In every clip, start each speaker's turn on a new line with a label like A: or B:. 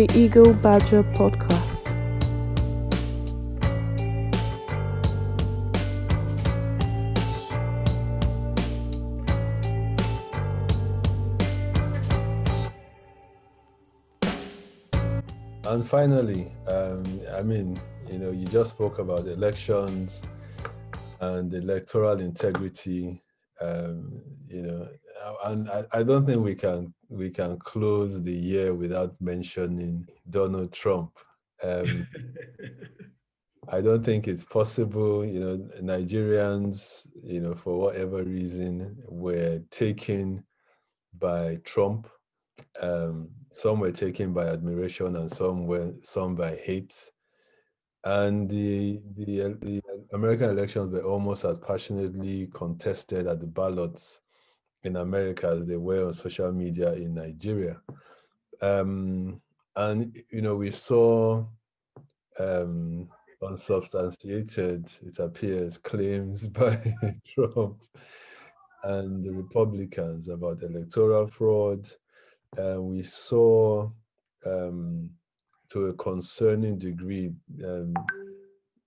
A: the Eagle Badger podcast.
B: And finally, you just spoke about elections and electoral integrity, and I don't think we can close the year without mentioning Donald Trump. I don't think it's possible. Nigerians, for whatever reason, were taken by Trump. Some were taken by admiration, and some by hate. And the American elections were almost as passionately contested at the ballots in America as they were on social media in Nigeria. And we saw unsubstantiated, it appears, claims by Trump and the Republicans about electoral fraud. We saw, to a concerning degree,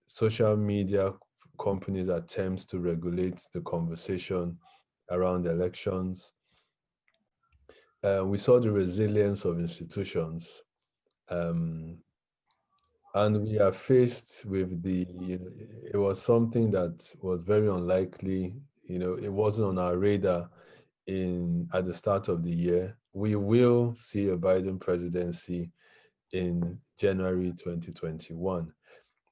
B: social media companies' attempts to regulate the conversation around elections. We saw the resilience of institutions. And we are faced with it was something that was very unlikely. It wasn't on our radar at the start of the year. We will see a Biden presidency in January 2021.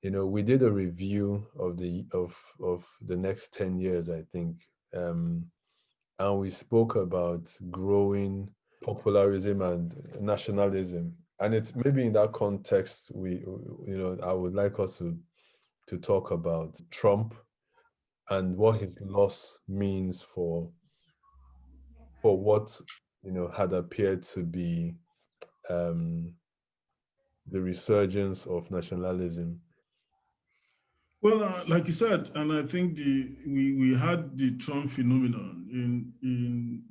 B: We did a review of the next 10 years, I think. And we spoke about growing popularism and nationalism. And it's maybe in that context I would like us to talk about Trump and what his loss means for what had appeared to be the resurgence of nationalism.
C: Well, like you said, and I think we had the Trump phenomenon in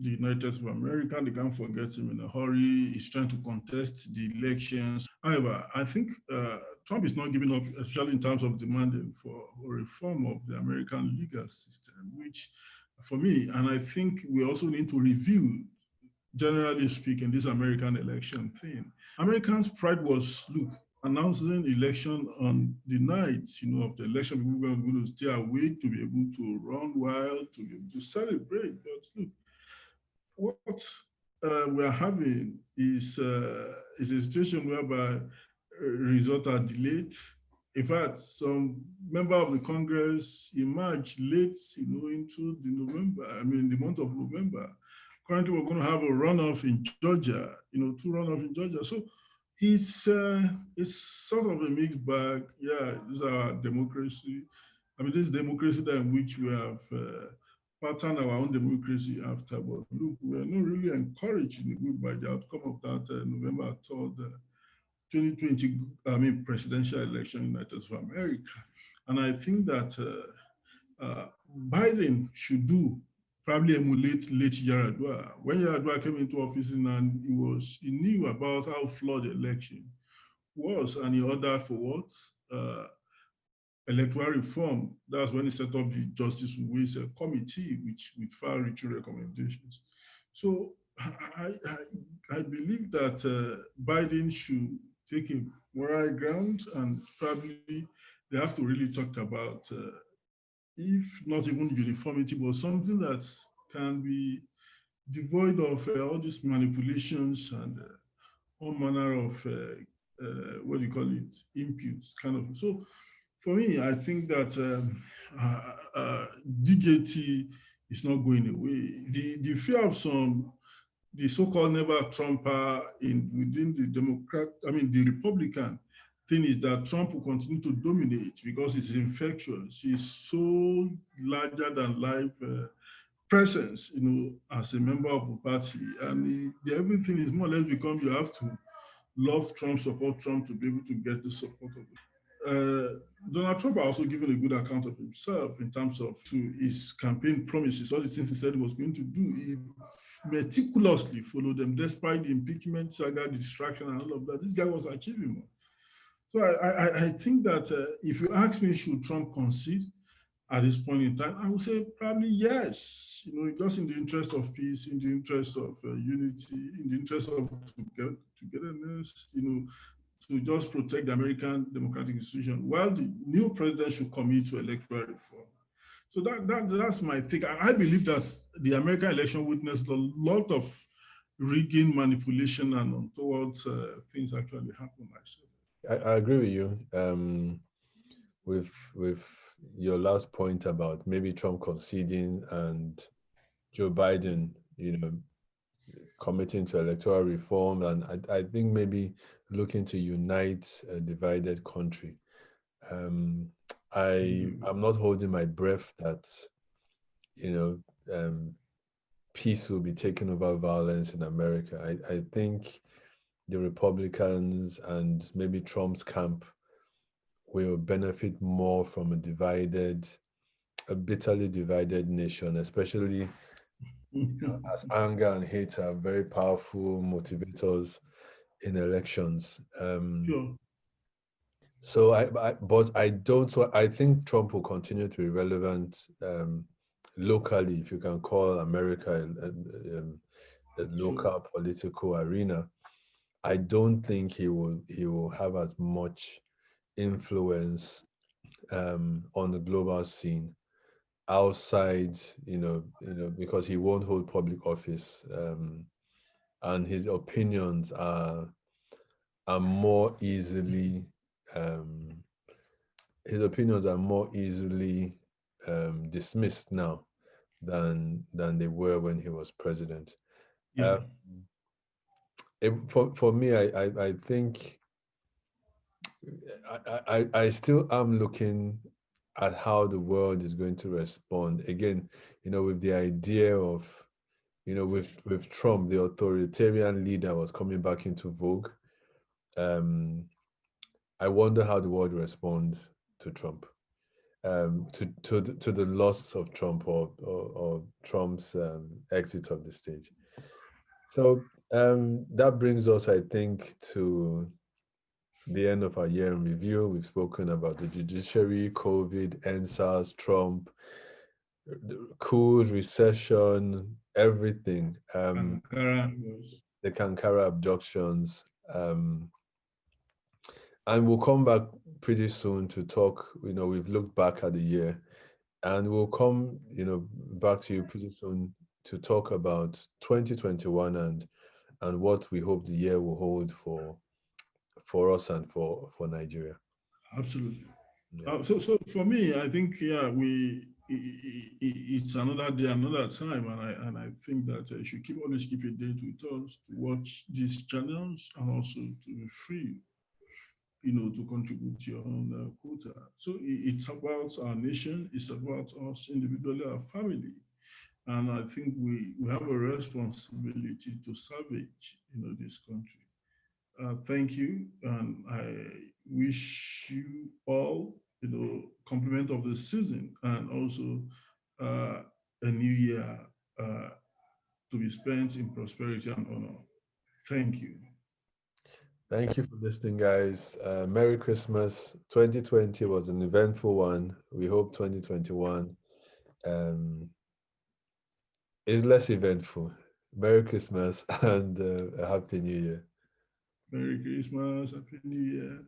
C: the United States of America. They can't forget him in a hurry. He's trying to contest the elections. However, I think Trump is not giving up, especially in terms of demanding for a reform of the American legal system, which for me, and I think we also need to review, generally speaking, this American election thing. Americans' pride was, look, announcing election on the night, of the election, people were going to stay awake to be able to run wild, to be able to celebrate. But look, what we are having is a situation whereby results are delayed. In fact, some member of the Congress emerged late, into the month of November. Currently, we're going to have a runoff in Georgia, two runoffs in Georgia. So it's sort of a mixed bag. Yeah, this is our democracy. This is democracy that in which we have patterned our own democracy after. But look, we are not really encouraged in the group by the outcome of that November 3rd, 2020, presidential election in the United States of America. And I think that Biden should probably emulate late Yaradua. When Yaradua came into office and he knew about how flawed the election was, and he ordered for what? Electoral reform. That's when he set up the Justice Ways Committee, with far-reaching recommendations. So I believe that Biden should take a moral ground, and probably they have to really talk about, if not even uniformity, but something that can be devoid of all these manipulations and all manner of what do you call it, imputes, kind of. So for me, I think that DJT is not going away. The fear of the so-called never Trumper within the Republican thing is that Trump will continue to dominate because he's infectious. He's so larger than life presence, as a member of the party, and everything is more or less become, you have to love Trump, support Trump to be able to get the support of it. Donald Trump also given a good account of himself in terms of to his campaign promises, all the things he said he was going to do. He meticulously followed them, despite the impeachment saga, the distraction, and all of that. This guy was achieving more. So I think that if you ask me, should Trump concede at this point in time, I would say probably yes. Just in the interest of peace, in the interest of unity, in the interest of togetherness, to just protect the American democratic institution, while the new president should commit to electoral reform. So that's my take. I believe that the American election witnessed a lot of rigging, manipulation, and untoward things actually happen.
B: I agree with you. With your last point about maybe Trump conceding and Joe Biden, committing to electoral reform, and I think maybe looking to unite a divided country. I'm not holding my breath that peace will be taken over violence in America. I think the Republicans and maybe Trump's camp will benefit more from a bitterly divided nation, especially as anger and hate are very powerful motivators in elections.
C: Sure.
B: So I think Trump will continue to be relevant locally, if you can call America a local political arena. I don't think he will have as much influence on the global scene outside, because he won't hold public office, and his opinions are more easily dismissed now than they were when he was president.
C: Yeah.
B: For me, I think I still am looking at how the world is going to respond. Again, with the idea of, with Trump, the authoritarian leader was coming back into vogue. I wonder how the world responds to Trump, to the loss of Trump or Trump's exit of the stage. So that brings us, I think, to the end of our year in review. We've spoken about the judiciary, COVID, NSAS, Trump, coups, recession, everything. The Kankara abductions. And we'll come back pretty soon to talk. We've looked back at the year, and we'll come, back to you pretty soon to talk about 2021 and what we hope the year will hold for us and for Nigeria.
C: Absolutely.
B: Yeah.
C: So for me, I think it's another day, another time, and I think that you should always keep a date with us to watch these channels and also to be free, to contribute to your own quota. So it's about our nation, it's about us individually, our family, and I think we have a responsibility to salvage, this country. Thank you, and I wish you all, compliment of the season and also a new year to be spent in prosperity and honor. Thank you.
B: Thank you for listening, guys. Merry Christmas. 2020 was an eventful one. We hope 2021 is less eventful. Merry Christmas and a Happy New Year.
C: Merry Christmas, Happy New Year.